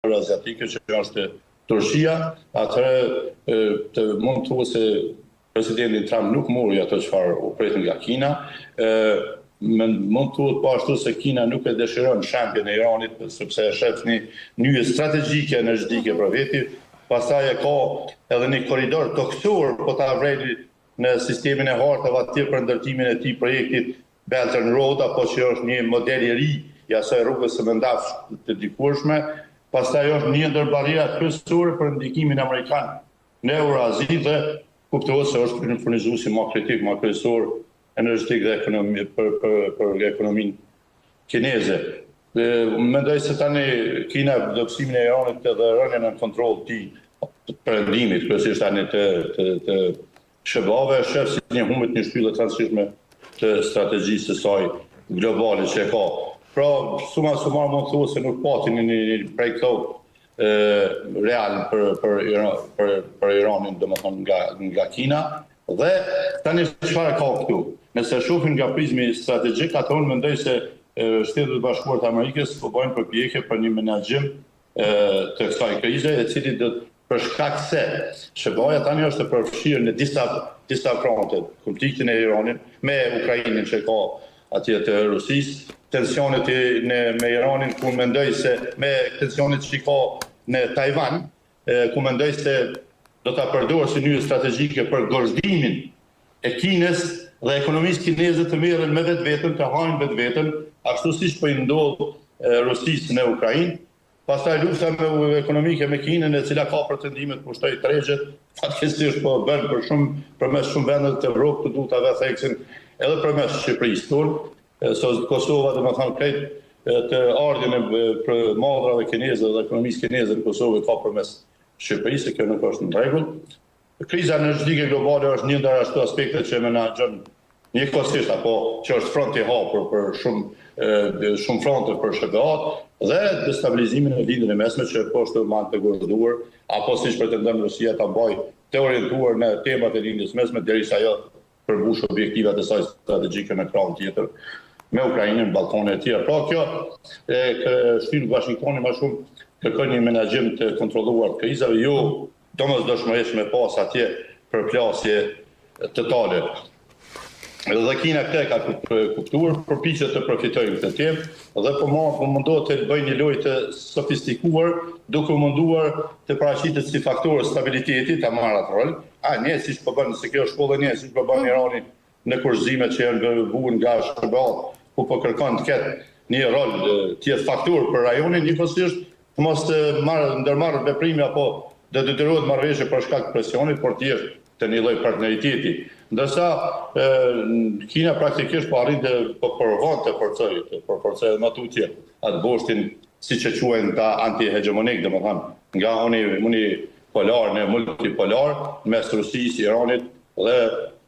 Euroazjatike që është Turqia, atëherë mund të thuhet se presidenti Trump nuk mori ato çfarë u pret nga Kina. Mund të thuhet po ashtu se Kina nuk e dëshiron shembjen e Iranit sepse e shef një nyje strategjike energjetike për veti. Pastaj e ka edhe një korridor toksor po ta vrejë në sistemin e hartave atje për ndërtimin e tij projektit Belt and Road, apo që është një model i ri i asaj rrugës së mëndafsh të dikurshme. Pastaj është një ndër barierat kryesore për ndikimin amerikan në Eurazi dhe kuptohet se është një furnizuesi më kritik, më kryesor energjetik dhe ekonomi për ekonominë kineze. Mendoj se tani Kina dobësimin e Iranit dhe rënien në kontroll të perëndimit, kryesisht tani të shëbave, shef si një humbet një shtyllë transishme të strategjisë së saj globale që e ka. Pra, sumar mund të thuhet se nuk pati një prej këto real për Iranin, domethënë nga Kina. Dhe tani çfarë ka këtu? Nëse shohim nga prizmi strategjik, atë unë mendoj se Shtetet e Bashkuara të Amerikës po bëjnë përpjekje për një menaxhim të kësaj krize, e cili do për shkak se SBA tani është e përfshirë në disa fronte, konfliktin e Iranit me Ukrainën që ka atje të Rusisë, tensionet me Iranin, ku mendoj se me tensionet që ka në Taiwan, ku mendoj se do ta përdorë si një strategjike për gozhdimin e Kinës dhe ekonomisë kineze të merren me vetveten, të hajnë vetveten, ashtu siç po i ndodh Rusisë në Ukrainë. Pastaj lufta ekonomike me Kinën, e cila ka pretendime të pushtoj tregjet, fatkeqësisht po bën përmes shumë vendeve të Evropës të duhet ave theksin edhe përmes Shqipërisë tonë, Kosova domethënë krejt të ardhin e madrave kineze dhe ekonomisë kineze në Kosovë ka përmes Shqipërisë, kjo nuk është në rregull. Kriza energjetike globale është një ndër ashtu aspektet që menaxhon njëkohësisht apo që është front i hapur për shumë fronte për SBA dhe destabilizimin e lindjen e mesme që po është më të gozhduar, apo siç pretendon Rusia ta bëjë të orientuar në temat e lindjes mesme derisa ajo përmbush objektivat e saj strategjike në krahun tjetër me Ukrainën, Ballkanin e tjerë. Pra kjo shtyn Washingtoni më shumë kërkon një menaxhim të kontrolluar të krizave, jo domosdoshmërisht me pas atje përplasje totale. Dhe Kina këtë ka kuptuar, përpiqet të përfitojë këtë temë dhe po mundohet të bëjë një lojë të sofistikuar, duke munduar të paraqitet si faktor stabiliteti ta marrë atë rol. Ne siç po bën se kjo shkollë ne siç po bën Irani në kurzimet që janë vënë nga SBA, ku po kërkon të ketë një rol të jetë faktor për rajonin, njëkohësisht mos të ndërmarrë veprime apo të detyrohet marrëveshje për shkak të presionit, por të jetë të një lloj partneriteti. Ndërsa Kina praktikisht po arrin të provon të forcojë më tutje atë boshtin siç e quajnë ta anti-hegemonik, domethënë nga unipolar në multipolar mes Rusisë, Iranit dhe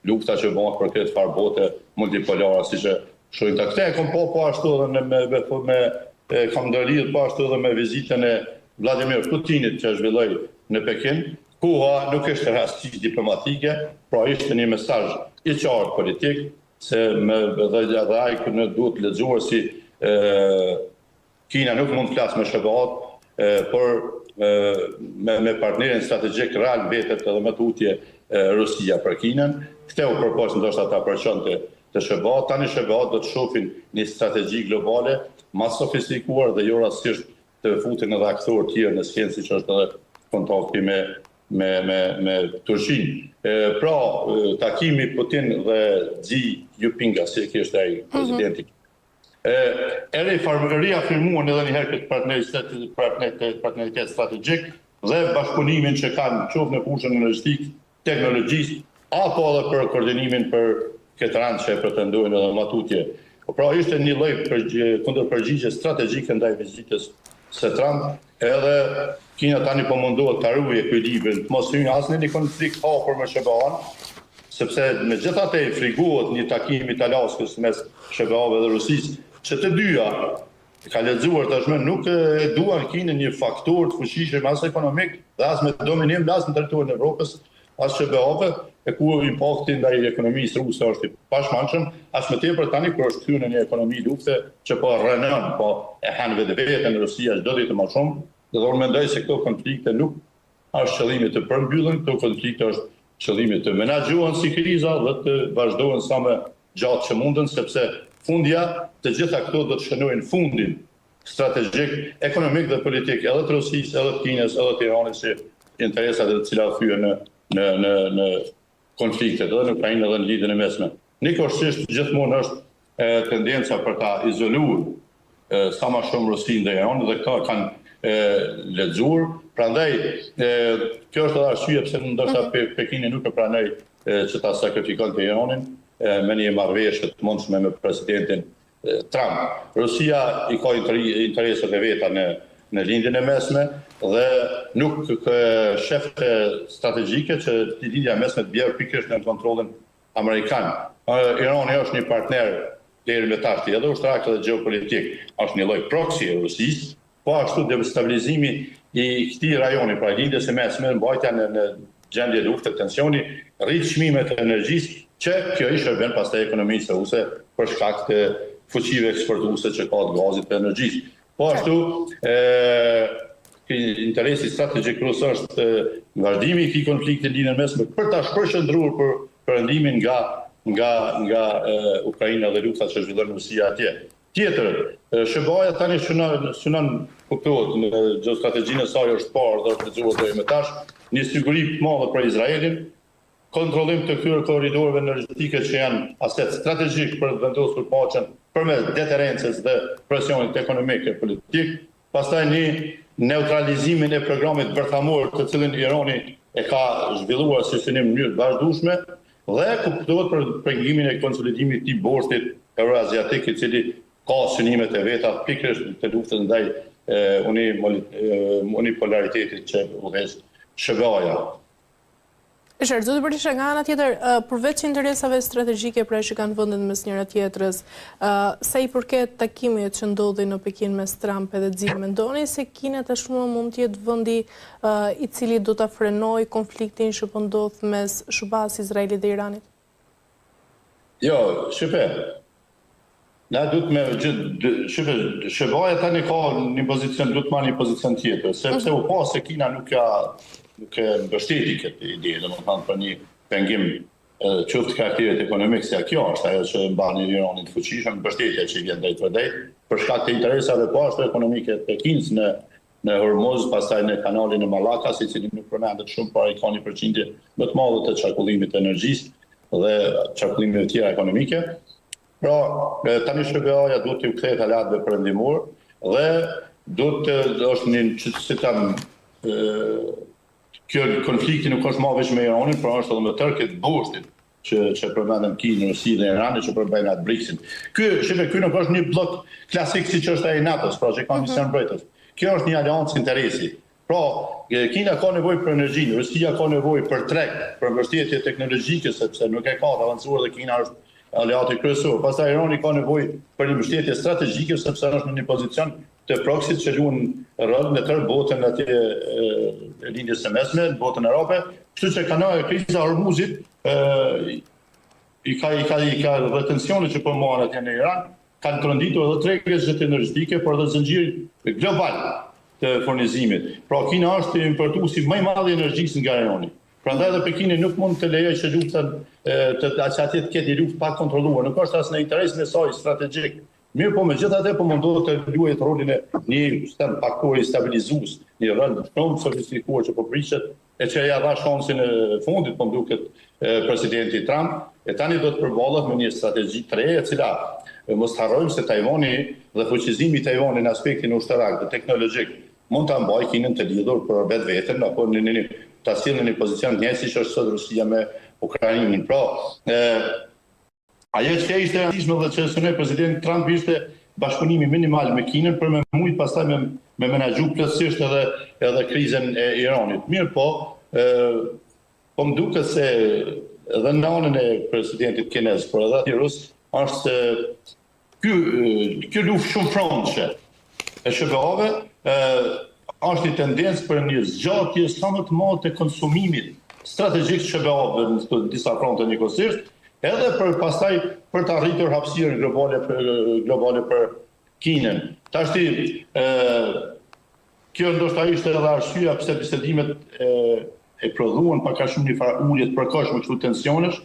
lufta që bëhet për këtë farë bote multipolare, siç e shohim ta. Këtë kam po ashtu edhe kam ndërlidhur po ashtu edhe me vizitën e Vladimir Putinit që zhvilloi në Pekin. Koha nuk është rastisht diplomatike, pra ishte një mesazh i qartë politik, se dhe ai duhet lexuar si Kina nuk mund të flasë me SBA, por me partnerin strategjik real vetet edhe me tutje Rusia për Kinën. Këtë u propos ndoshta ta përqonte të SBA. Tani SBA do të shohin një strategji globale më sofistikuar dhe jo rastësisht të futen edhe aktorë të tjerë në skenë, siç është edhe kontakti me Turqinë. Pra, takimi Putin dhe Xi Jinping, si kishte ai presidenti. Farmëria firmuan edhe një herë këtë partneritet strategjik dhe bashkëpunimin që kanë qoftë në fushën energjetike, teknologjisë, apo edhe për koordinimin për këtë rand që e pretendojnë edhe më tutje. Pra, ishte një lloj kundërpërgjigje strategjike ndaj vizitës së Trump, edhe Kina tani po mundohet ta ruajë ekuilibrin, mos hyjë asnjë një konflikt hapur me SBA-n, sepse megjithatë friguohet një takim i Alaskës mes SBA-ve dhe Rusisë, që të dyja ka lexuar tashmë nuk e duan Kinën një faktor të fuqishëm as ekonomik dhe as me dominim as në territorin e Evropës, as SBA-ve, e ku impakti ndaj ekonomisë ruse është i pashmangshëm, as më tepër tani kur është kthyer në një ekonomi lufte që po rënon, po e han vetveten Rusia çdo ditë më shumë, Dhe unë mendoj se këto konflikte nuk është qëllimi të përmbyllën, këto konflikte është qëllimi të menaxhohen si kriza dhe të vazhdohen sa më gjatë që mundën, sepse fundja të gjitha këto do të shënojnë fundin strategjik, ekonomik dhe politik edhe të Rusisë, edhe të Kinës, edhe të Iranit, si interesat e të cilat thyen në konfliktet edhe në Ukrainë edhe në lidhjen e mesme. Nikosisht gjithmonë është tendenca për ta izoluar sa më shumë Rusinë dhe Iranin dhe këta kanë lexuar. Prandaj kjo është edhe arsye pse ndoshta Pekini nuk e pranoi që ta sakrifikonte Iranin me një marrëveshje të mundshme me presidentin Trump. Rusia i ka interesat e veta në lindjen e mesme dhe nuk shef strategjike që lindja e mesme të bjerë pikërisht në kontrollin amerikan. Irani është një partner deri më tash edhe ushtarak dhe gjeopolitik, është një lloj proxy e Rusisë, po ashtu destabilizimi i këtij rajoni, pra lindjes së mesme, mbajtja në gjendje lufte, tensioni, rrit çmimet e energjisë, që kjo i shërben pastaj ekonomisë ruse për shkak të fuqive eksportuese që ka të gazit dhe energjisë. Po ashtu, interesi strategjik rus është vazhdimi i këtij konflikti në lidhjen mesme për ta shpërqendruar për perëndimin nga Ukraina dhe lufta që zhvillon Rusia atje. Tjetër, SBA tani synon kuptohet në gjeostrategjinë e saj është parë dhe është lexuar deri më tash një siguri të madhe për Izraelin, kontrollim të këtyre korridorëve energjetike që janë aset strategjik për të vendosur paqen përmes deterencës dhe presionit ekonomik e politik, pastaj një neutralizimin e programit bërthamor të cilin Irani e ka zhvilluar si synim në mënyrë të vazhdueshme dhe kuptohet për pengimin e konsolidimit të borstit euroaziatik i cili ka synimet e veta pikërisht të luftës ndaj unipolaritetit që udhëheq SBA-ja. Zoti Berisha, nga ana tjetër, përveç interesave strategjike pra që kanë vendet mes njëra tjetrës, sa i përket takimit që ndodhi në Pekin mes Trump edhe Xi, mendoni se Kina tashmë mund të jetë vendi i cili do ta frenojë konfliktin që po ndodh mes shubas Izraelit dhe Iranit? Jo, na duhet me SBA tani ka një pozicion, duhet marrë një pozicion tjetër, sepse u pa se Kina nuk e mbështeti këtë ide, domethënë për një pengim qoftë karakterit ekonomik se kjo është ajo që mban Iranin të fuqishëm, mbështetja që vjen drejt për drejt për shkak të interesave po ashtu ekonomike të Kinës në Hormuz, pastaj në kanalin e Malakas, i cili nuk përmendet shumë, por ai ka një përqindje më të madhe të çarkullimit të energjisë dhe çarkullimeve të tjera ekonomike. Pra, tani SBA-ja duhet të kthehet halatëve perëndimor dhe duhet të është një si tam kjo konflikti nuk është më vetëm me Iranin, por është edhe me tërë borstit që përmendëm Kinë, Rusi dhe Irani që përbëjnë atë BRICS-in. Ky nuk është një blok klasik siç është ai NATO-s, pra që ka mision mbrojtës. Kjo është një aleancë interesi. Pra, Kina ka nevojë për energjinë, Rusia ka nevojë për treg, për mbështetje teknologjike sepse nuk e ka të avancuar dhe Kina është aleati kryesor. Pastaj Irani ka nevojë për një mbështetje strategjike sepse është në një pozicion të proxit që luan rol në tërë botën atje lindjes së mesme, në botën arabe, kështu që kanali kriza e Hormuzit i ka retensione që po marrin atje në Iran, kanë tronditur edhe tregjet energjetike, por edhe zinxhir global të furnizimit. Pra Kina është importuesi më i madh i energjisë nga Irani. Prandaj edhe Pekini nuk mund të lejojë që luftën që atje të ketë një luftë pa kontrolluar, nuk është as në interesin e saj strategjik. Mirë, po megjithatë po mundohet të luajë rolin e një sistem faktori stabilizues, një rol shumë sofistikuar që po prishet e që ja dha shansin e fundit, po duket presidenti Trump, e tani do të përballet me një strategji të re, e cila mos harrojmë se Tajvani dhe fuqizimi i Tajvanit në aspektin ushtarak dhe teknologjik mund ta mbajë Kinën të lidhur për vetveten apo në ta sjellë në një pozicion njëjtë siç është sot Rusia me Ukrainën. Pra, ajo që ishte realizme dhe që synoi presidenti Trump ishte bashkëpunimi minimal me Kinën për me mujt pastaj me menaxhu plotësisht edhe krizën e Iranit. Mirë po më duket se edhe në anën e presidentit kinez, por edhe aty rus, është se ky luftë shumë frontshë e SBA-ve është një tendencë për një zgjatje sa më të madhe të konsumimit strategjik të SBA-ve në disa fronte njëkohësisht, edhe për pastaj për të arritur hapësirën globale për Kinën. Tashti kjo ndoshta ishte edhe arsyeja pse bisedimet e prodhuan pak a shumë një farë ulje të përkohshme këtu tensionesh,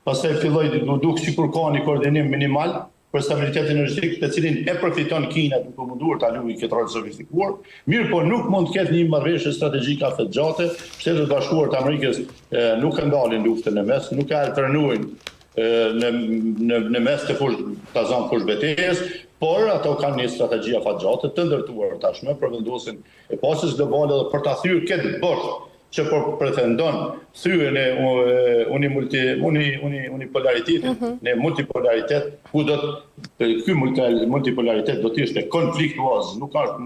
pastaj filloi të duk sikur ka një koordinim minimal për stabilitet energjetik, të cilin e përfiton Kina duke munduar ta luajë këtë rol sofistikuar. Mirë, po nuk mund të ketë një marrëveshje strategjike afetgjate. Shtetet Bashkuara të Amerikës nuk e ndalin luftën e mes, nuk e alternojnë në mes të fushbetejës, por ato kanë një strategji afetgjate të ndërtuar tashmë për vendosin e paqes globale dhe për ta thyer këtë botë që pretendon thyen e unipolaritetit, në multipolaritet, ku do të ky multipolaritet do të ishte konfliktuoz, nuk është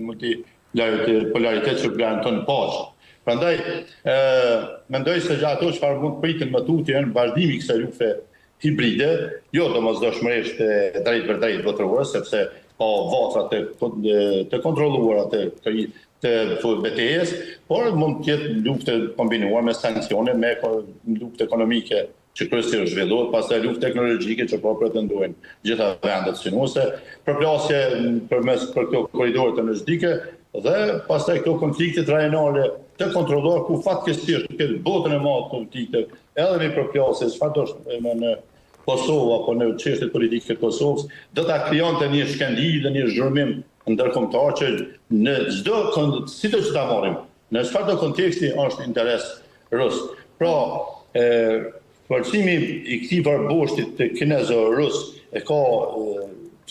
multipolaritet që garanton paqe. Prandaj mendoj se ato çfarë mund priten më tutje janë vazhdimi i kësaj lufte hibride, jo domosdoshmërisht drejt për drejt botërore, sepse ka vatra të kontrolluara të betejës, por mund të jetë luftë kombinuar me sanksione, me luftë ekonomike që kryesisht zhvillohet, pastaj luftë teknologjike që po pretendojnë gjitha vendet synuese, përplasje për këto korridore energjetike dhe pastaj këto konflikte rajonale të kontrolluar ku fatkeqësisht këtë botën e madhe politike edhe në përplasje çfarë në Kosovë apo në çështjet politike të Kosovës do ta krijonte një shkëndijë dhe një zhurmim ndërkombëtar që në çdo si të ta marrim, në çfarëdo konteksti është interes rus. Pra, forcimi i këtij varboshtit të kinezo-rus e ka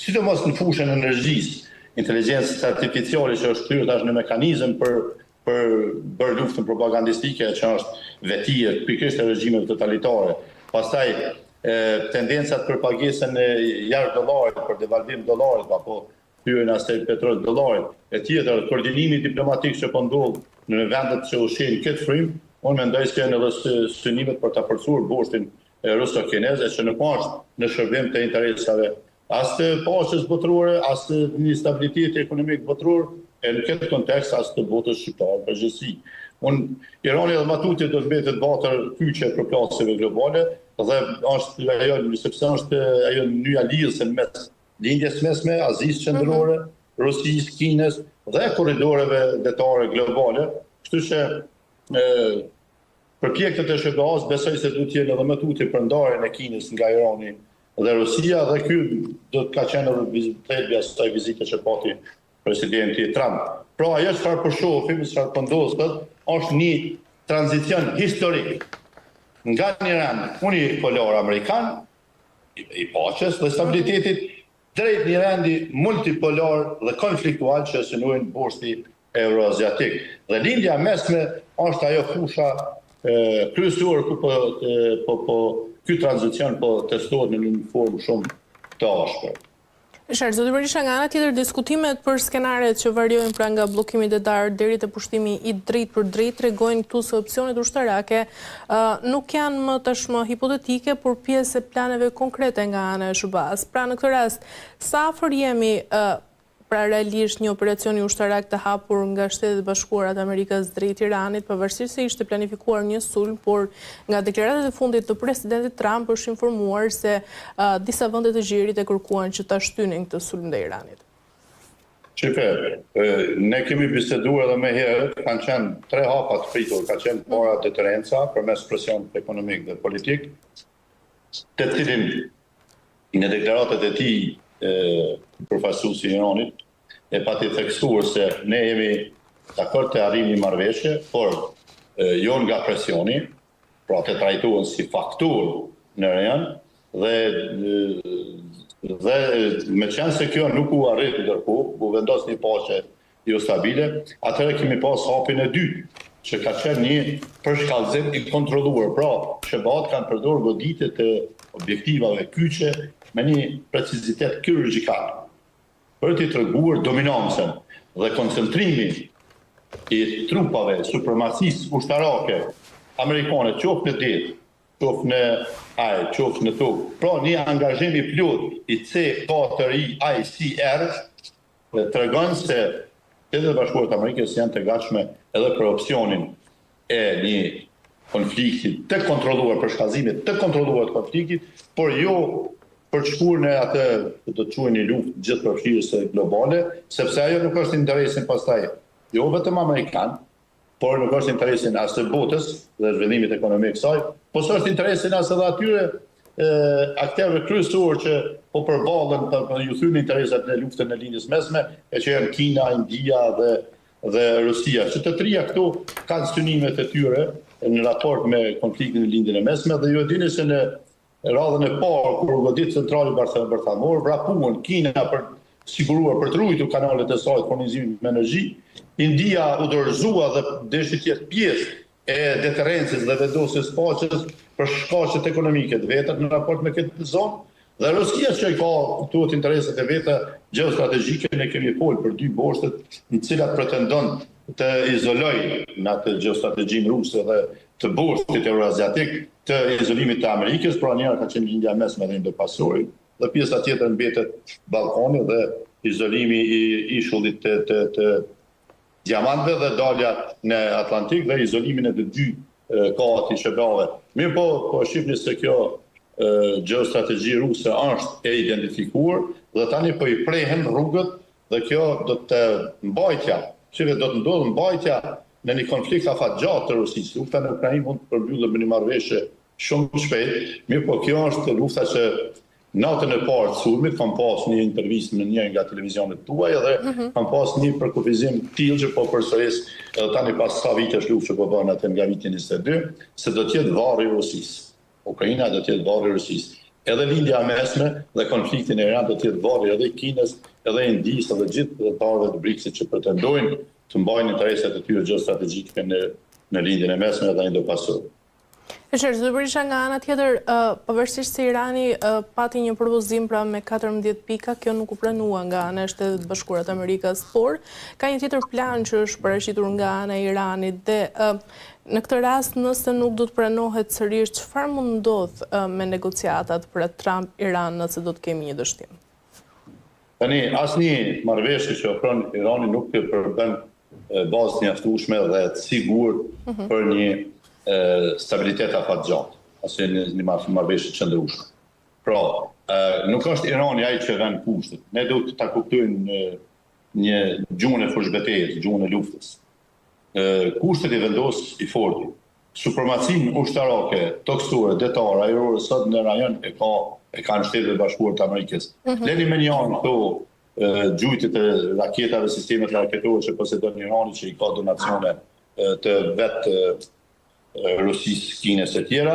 sidomos në fushën e energjisë, inteligjencës artificiale që është hyrë tash në mekanizëm për bërë luftën propagandistike që është vetije pikërisht e regjimeve totalitare. Pastaj tendencat për pagesën e jashtë dollarit, për devalvim dollarit apo hyrjen e petrol dollarit, e tjetër koordinimi diplomatik që po ndodh në vendet që ushqejnë këtë frym, unë mendoj se janë edhe synimet për ta forcuar boshtin ruso-kineze që nuk është në shërbim të interesave as të paqes botërore, as të një stabiliteti ekonomik botëror, e në këtë kontekst as të botës shqiptare përgjithësi. Irani dhe matutje do të mbetet batër kyçe për plasjeve globale dhe është ajo sepse është ajo nyja lidhëse mes lindjes mesme, Azisë qendrore, Rusisë, Kinës dhe korridoreve detare globale. Kështu që përpjekjet e SBA-s besoj se duhet të jenë edhe më tutje për ndarjen e Kinës nga Irani dhe Rusia, dhe ky do të ka qenë edhe vizitëja së vizite që pati presidenti Trump. Pra ajo çfarë po shohim, çfarë po ndodh, është një tranzicion historik nga një rend unipolar amerikan i paqes dhe stabilitetit drejt një rendi multipolar dhe konfliktual që synojnë boshti euroaziatik. Dhe lindja mesme është ajo fusha kryesore ku ky tranzicion po testohet në një formë shumë të ashpër. Zoti Berisha, nga ana tjetër diskutimet për skenaret që variojnë pra nga bllokimi detar deri te pushtimi i drejt për drejt tregojnë këtu se opsionet ushtarake nuk janë më tashmë hipotetike, por pjesë e planeve konkrete nga ana e SBA-s. Pra në këtë rast, sa afër jemi pra realisht një operacioni ushtarak të hapur nga Shtetet Bashkuara të Amerikës drejt Iranit, pavarësisht se ishte planifikuar një sulm, por nga deklaratat e fundit të presidentit Trump është informuar se disa vende të gjirit e kërkuan që ta shtynin këtë sulm ndaj Iranit. Ne kemi biseduar edhe më herët, kanë qenë 3 hapa të pritur, ka qenë para deterenca përmes presionit ekonomik dhe politik, të cilin në deklaratat e tij përfaqësuesi i Iranit e pati theksuar se ne jemi dakord të arrijmë një marrëveshje, por jo nga presioni, pra të trajtohen si fakturë në rajon dhe me qenë se kjo nuk u arrit ndërkohë, u vendos një paqe jo stabile, atëherë kemi pas hapin e dytë, që ka qenë një përshkallëzim i kontrolluar. Pra, SBA-t kanë përdorur goditje të objektivave kyçe me një precizitet kirurgjikal për t'i treguar dominancën dhe koncentrimin i trupave supremacisë ushtarake amerikane, qoftë në det, qoftë në ajër, qoftë në tokë. Pra, një angazhim i plot i C4I ICR tregon se Shtetet Bashkuara të Amerikës janë të gatshme edhe për opsionin e një konflikti të kontrolluar, për shkallëzimit të kontrolluar të konfliktit, por jo për të shkuar në atë do të quajë një luftë gjithëpërfshirëse globale, sepse ajo nuk është interesin pastaj jo vetëm amerikan, por nuk është interesin as të botës dhe zhvillimit ekonomik saj, po është interesin as edhe atyre aktorëve kryesor që po përballen për ju thyrë interesat në luftën e lindjes mesme, e që janë Kina, India dhe Rusia. Që të trija këto kanë synimet e tyre në raport me konfliktin e lindjen e mesme, dhe ju e dini se në radhën e parë kur u godit centrali bërthamor, vrapuan Kina për siguruar për të ruajtur kanalet e saj të furnizimit me energji. India u dorëzua dhe deshi të jetë pjesë e deterrencës dhe vendosjes paqes për shkaqet ekonomike të veta në raport me këtë zonë, dhe Rusia që ka këtu interesat e veta gjeostrategjike, ne kemi folur për dy boshtet në cilat pretendon të izoloj në atë gjeostrategjin ruse dhe të boshtit euroasiatik të izolimit të Amerikës, pra njëra ka qenë lindja mesme dhe Indo-Pasori, dhe pjesa tjetër mbetet Ballkani dhe izolimi i ishullit të diamantëve dhe dalja në Atlantik dhe izolimin e të dy kohat i shërbave. Mirë po shifni se kjo gjeostrategji ruse është e identifikuar dhe tani po i prehen rrugët dhe kjo do të mbajtja, do të ndodhë mbajtja në një konflikt afatgjatë të Rusisë. Lufta në Ukrainë mund të përmbyllë me një marrëveshje shumë shpejt, mirë po kjo është lufta që natën e parë të sulmit kam pas një intervistë në një nga televizionet tuaj dhe kam pas një përkufizim tillë që po përsëris edhe tani pas sa vitesh luftë që po bën atë nga viti 22, se do të jetë varri i Rusisë. Ukraina do të jetë varri i Rusisë. Edhe lindja mesme dhe konflikti në Iran do të jetë varri edhe i Kinës, edhe i Indisë, edhe gjithë anëtarëve të BRICS-it që pretendojnë të mbajnë interesat e tyre gjeostrategjike në lindjen e mesme dhe Indo-Pasor. Zoti Berisha, nga ana tjetër, pavarësisht se Irani pati një propozim pra me 14 pika, kjo nuk u pranua nga ana e Shtetit Bashkuar të Amerikës, por ka një tjetër plan që është paraqitur nga ana e Iranit dhe në këtë rast, nëse nuk do të pranohet sërish, çfarë mund ndodh me negociatat për Trump-Iran nëse do të kemi një dështim? Tani, asnjë marrëveshje që ofron Irani nuk përbën bazë të mjaftueshme dhe të sigurt për një stabilitet afatgjatë, ose një marrëveshje të qëndrueshme. Pra, nuk është Irani ai që vën kushtet. Ne duhet ta kuptojmë një gjuhën e fushbetejës, gjuhën e luftës. Kushtet i vendos i forti. Supremacinë ushtarake, toksore, detare, ajrore sot në rajon e kanë Shtetet e Bashkuara të Amerikës. Leni me një anë këto gjujtit e raketave, sistemet raketore që posedon Irani, që i ka donacione të vetë Rusisë, Kinës e tjera,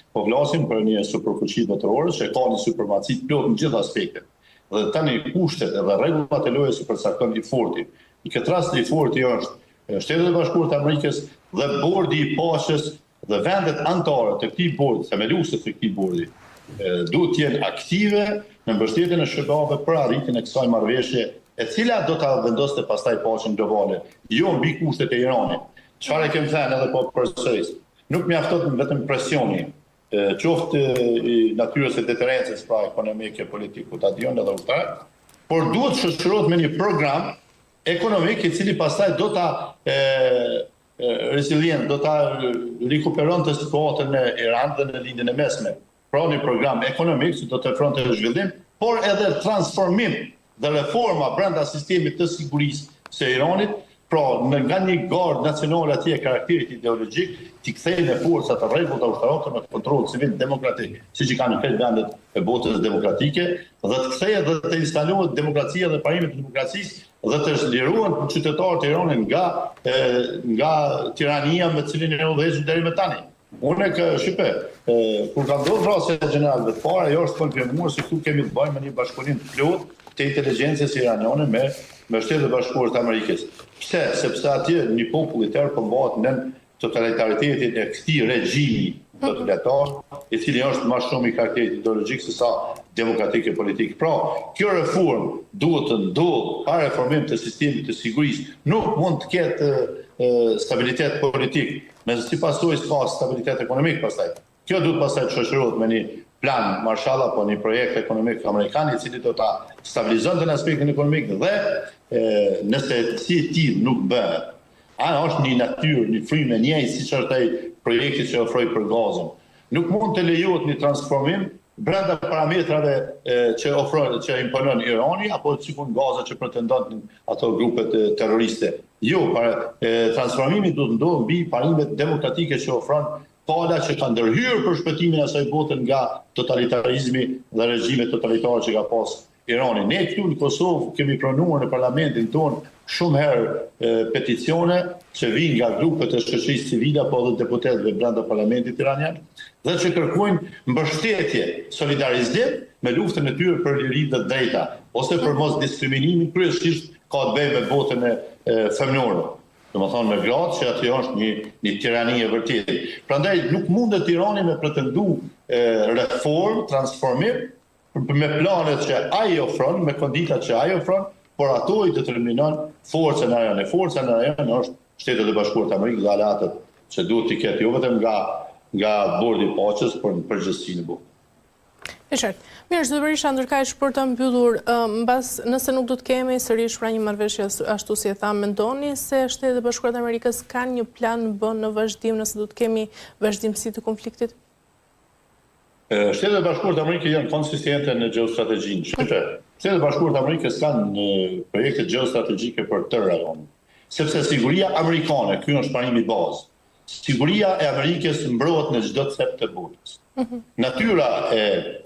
po flasim për një superfuqi botërore që ka një supremaci plot në gjithë aspektet. Dhe tani kushtet edhe rregullat e lojës i përcakton i forti. Në këtë rast i forti është Shtetet e Bashkuara të Amerikës dhe bordi i paqes dhe vendet anëtare të këtij bordi, themeluesit të këtij bordi, duhet të jenë aktive në mbështetjen e shërbave për arritjen e kësaj marrëveshje, e cila do ta vendoste pastaj paqen globale, jo mbi kushtet e Iranit. Çfarë kemi thënë edhe po përsëris. Nuk mjafton vetëm presioni, qoftë i natyrës së deterrencës, pra ekonomike, politiku, ta dijon edhe ushtar, por duhet shoqërohet me një program ekonomik i cili pastaj do ta resilient, do ta rikuperonte situatën në Iran dhe në lindjen e mesme. Pra një program ekonomik që do të ofronte zhvillim, por edhe transformim dhe reforma brenda sistemit të sigurisë së Iranit. Pra, nga një gardë nacionale atje karakterit ideologjik, t'i kthejnë në forcat të rregullta ushtarake me kontroll civil demokratik, siç i kanë në këtë vendet e botës demokratike, dhe të kthejë dhe të instalohet demokracia dhe parimet e demokracisë dhe të lirohen qytetarët e Iranit nga tirania me cilin e udhëheqën deri më tani. Unë kur ka ndodhur rastja e generalëve të parë, ajo është konfirmuar se këtu kemi të bëjmë me një bashkëpunim të plotë të inteligjencës iraniane me Shtetet e Bashkuara të Amerikës. Pse? Sepse atje një popull i tërë përmbahet në totalitaritetin e këtij regjimi totalitar, i cili është më shumë i karakterit ideologjik se sa demokratik e politik. Pra, kjo reformë duhet të ndodhë pa reformim të sistemit të sigurisë. Nuk mund të ketë stabilitet politik, me si pasojë ka stabilitet ekonomik pastaj. Kjo duhet pastaj të shoqërohet me një plan Marshall apo një projekt ekonomik amerikan i cili do ta stabilizonte në aspektin ekonomik dhe nëse si ti nuk bëhet, është një natyrë, një frymë e njëjtë siç është ai projekti që ofroi për gazën. Nuk mund të lejohet një transformim brenda parametrave që imponon Irani apo sikur gaza që pretendon ato grupet terroriste. Jo, transformimi do të ndodhë mbi parimet demokratike që ofron pala që ka ndërhyrë për shpëtimin e asaj bote nga totalitarizmi dhe regjime totalitare që ka pas Irani. Ne këtu në Kosovë kemi pranuar në parlamentin tonë shumë herë peticione që vijnë nga grupet e shoqërisë civile apo edhe deputetëve brenda parlamentit iranian dhe që kërkojnë mbështetje, solidarizim me luftën e tyre për liri dhe drejta ose për mos diskriminimin kryesisht ka të bëjë me botën e femnore. Domethënë me gratë që aty është një tirani e vërtetë. Prandaj nuk mundet Irani me pretendu reform, transformim me planet që ai ofron, me konditat që ai ofron, por ato i determinon forcën aeriane. Forca aeriane është Shtetet e Bashkuara të Amerikës dhe aleatët që duhet të ketë jo vetëm nga bordi i paqes, por në përgjithësi në botë. E qartë. Mirë, zoti Berisha, ndërkaq për të mbyllur, nëse nuk do të kemi sërish pra një marrëveshje ashtu si e tham, mendoni se Shtetet e Bashkuara të Amerikës kanë një plan B në vazhdim nëse do të kemi vazhdimsi të konfliktit? Shtetet e Bashkuara të Amerikës janë konsistente në gjeostrategjinë. Shtetet e Bashkuara të Amerikës kanë projekte gjeostrategjike për tërë rajonin. Sepse siguria amerikane, ky është parimi bazë. Siguria e Amerikës mbrohet në çdo cep të botës. Natyra e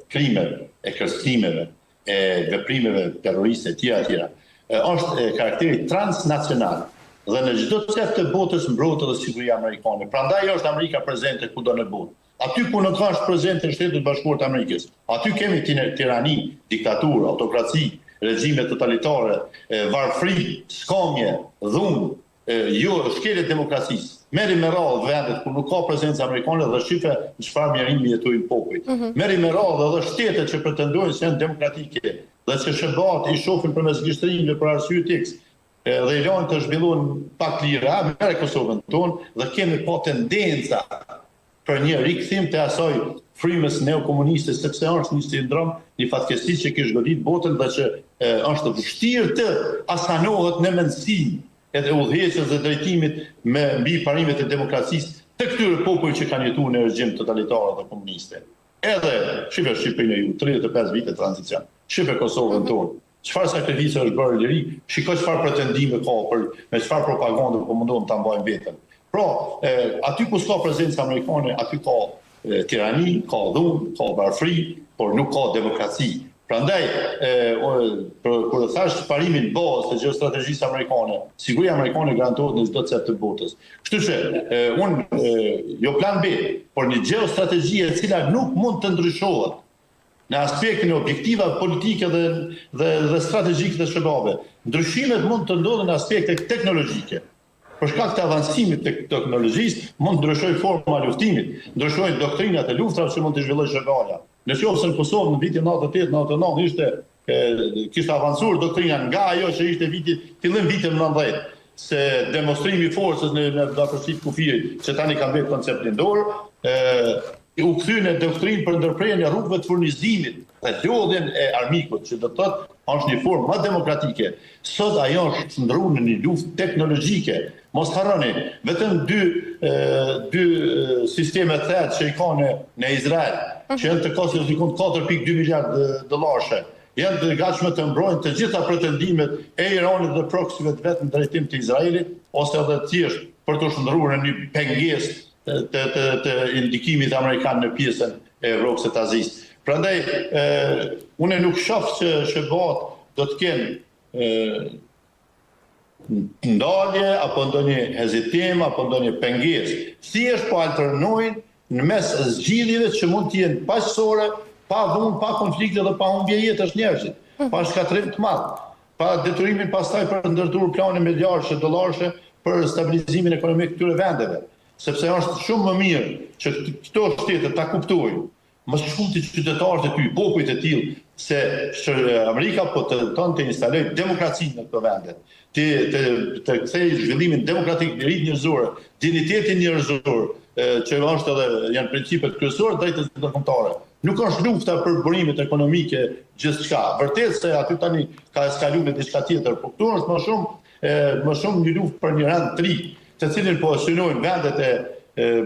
krimeve, e kërcimeve, e veprimeve terroriste e tjera është karakteri transnacional dhe në çdo cep të botës mbrohet edhe siguria amerikane. Prandaj është Amerika prezente kudo në botë. Aty ku nuk është prezente në Shtetet e Bashkuara të Amerikës, aty kemi tirani, diktaturë, autokraci, regjime totalitare, varfëri, skamje, dhunë, jo shkelje demokracisë. Merri me radhë vendet ku nuk ka prezencë amerikane dhe shife në çfarë mjerimi jetojnë popujt. Merri me radhë edhe shtetet që pretendojnë se janë demokratike dhe që shëbat i shohin përmes gishtrime për arsye X dhe i lajnë të zhvillohen pak lira, merre Kosovën tonë dhe kemi pa tendenca për një rikthim të asaj frymës neokomuniste, sepse është një sindrom, një fatkeqësi që kish godit botën dhe që është vështirë të asanohet në mendësi edhe udhëheqjes dhe drejtimit me mbi parimet e demokracisë të këtyre popujve që kanë jetuar në regjim totalitar dhe komuniste. Edhe Shqipërinë e ju 35 vite tranzicion. Kosovën tonë. Çfarë sakrifice është bërë liri? Shikoj çfarë pretendime ka me çfarë propagandë po mundohen ta mbajnë veten. Pra, aty ku s'ka prezencë amerikane, aty ka tirani, ka dhunë, ka varfëri, por nuk ka demokraci. Prandaj, kur e thash parimin bazë të gjeostrategjisë amerikane, siguria amerikane garantohet në çdo cep të botës. Kështu që, jo plan B, por një gjeostrategji e cila nuk mund të ndryshohet në aspektin e objektiva politike dhe strategjike të shërbave. Ndryshimet mund të ndodhen në aspekte teknologjike. Për shkak të avancimit të teknologjisë, mund të ndryshojë forma e luftimit, ndryshojnë doktrinat e luftrave që mund të zhvillojë shërbala. Në qoftë se në Kosovë në vitin 98-99 kishte avancuar doktrina nga ajo që ishte fillim vitit 90, se demonstrimi i forcës në afërsitë kufijit, që tani ka bërë koncept lindor, u kthyen në doktrinë për ndërprerjen e rrugëve të furnizimit dhe lodhjen e armikut, që do të thotë është një formë më demokratike. Sot ajo është ndruar në një luftë teknologjike. Mos harroni, vetëm dy sisteme të thellë që i ka në Izrael, që janë të kostos diku 4.2 miliardë dollarë, janë të gatshme të mbrojnë të gjitha pretendimet e Iranit dhe proksive të vetë në drejtim të Izraelit, ose edhe thjesht për të shndruar në një pengesë të indikimit amerikan në pjesën e Evropës së Azisë. Prandaj, unë nuk shoh që SBA do të kenë ndalje, apo ndonjë hezitim, apo ndonjë pengesë. Thjesht po alternojnë në mes zgjidhjeve që mund të jenë paqësore, pa dhunë, pa konflikte dhe pa humbje jetësh njerëzit, pa shkatrim të madh, pa detyrimin pastaj për ndërtuar plane miliardësh dollarësh për stabilizimin ekonomik të këtyre vendeve. Sepse është shumë më mirë që këto shtete ta kuptojnë më shumë të qytetarët e tyre, popujt e tillë, se Amerika po të tonë të instalojë demokracinë në këto vende, të kthejë zhvillimin demokratik, lirit njerëzore, dignitetin njerëzor, që është edhe janë principet kryesore drejtës ndërkombëtare. Nuk është lufta për burimet ekonomike gjithçka. Vërtet se aty tani ka eskaluar në diçka tjetër, por këtu është më shumë një luftë për një rend të ri, të cilin po synojnë vendet e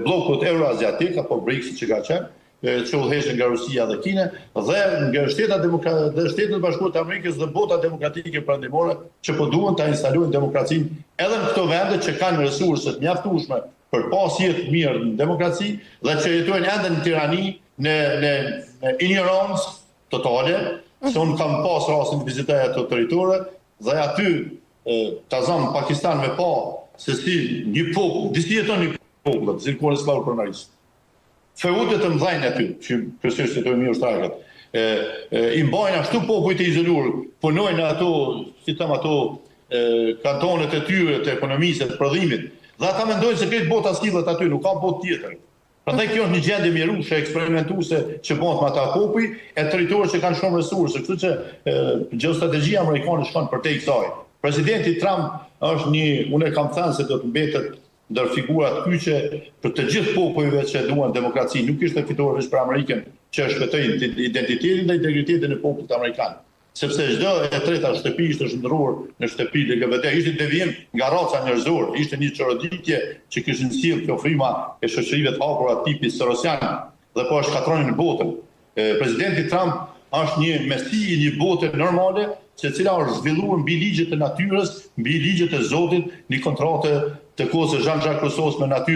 bllokut euroaziatik apo BRICS që ka qenë, që udhëheqen nga Rusia dhe Kina dhe nga Shtetet e Bashkuara të Amerikës dhe bota demokratike perëndimore që po duhen ta instalojnë demokracinë edhe në këto vende që kanë resurse të mjaftueshme për pas jetë mirë në demokraci dhe që jetojnë ende në tirani, në ignorancë totale. Se unë kam pas rastin të vizitoj ato territore dhe aty ta zam Pakistan me pa se si një popull, disi jeton një popull, të cilë kone s'ka përmarisë. Feudet të mdhajnë aty, që kërësisht të mirë ushtarakët, i mbajnë ashtu popujt e izoluar, punojnë ato, si them ato, kantonet e tyre të ekonomisë, të prodhimit, dhe ata mendojnë se këtë bota s'lidhet aty, nuk ka botë tjetër. Prandaj kjo është një gjendje mjerushe, eksperimentuese që bëhet me ata popuj e territorë që kanë shumë resurse, kështu që gjeostrategjia amerikane shkon përtej kësaj. Presidenti Trump është unë e kam thënë se do të mbetet ndër figurat kyçe për të gjithë popujve që duan demokraci. Nuk ishte fitore vetëm për Amerikën që shpëtoi identitetin dhe integritetin e popullit amerikan. Sepse çdo e treta shtëpi ishte shndruar në shtëpi LGBT, ishte devijim nga raca njerëzore, ishte një çoroditje që kishin sjellë kjo frima e shoqërive të hapura tipi sorosian dhe po shkatronin botën. Presidenti Trump është një mesi i një bote normale, që cila është zhvilluar mbi ligjet e natyrës, mbi ligjet e Zotit, një kontratë të kohës së Jean-Jacques Rousseau me natyrën.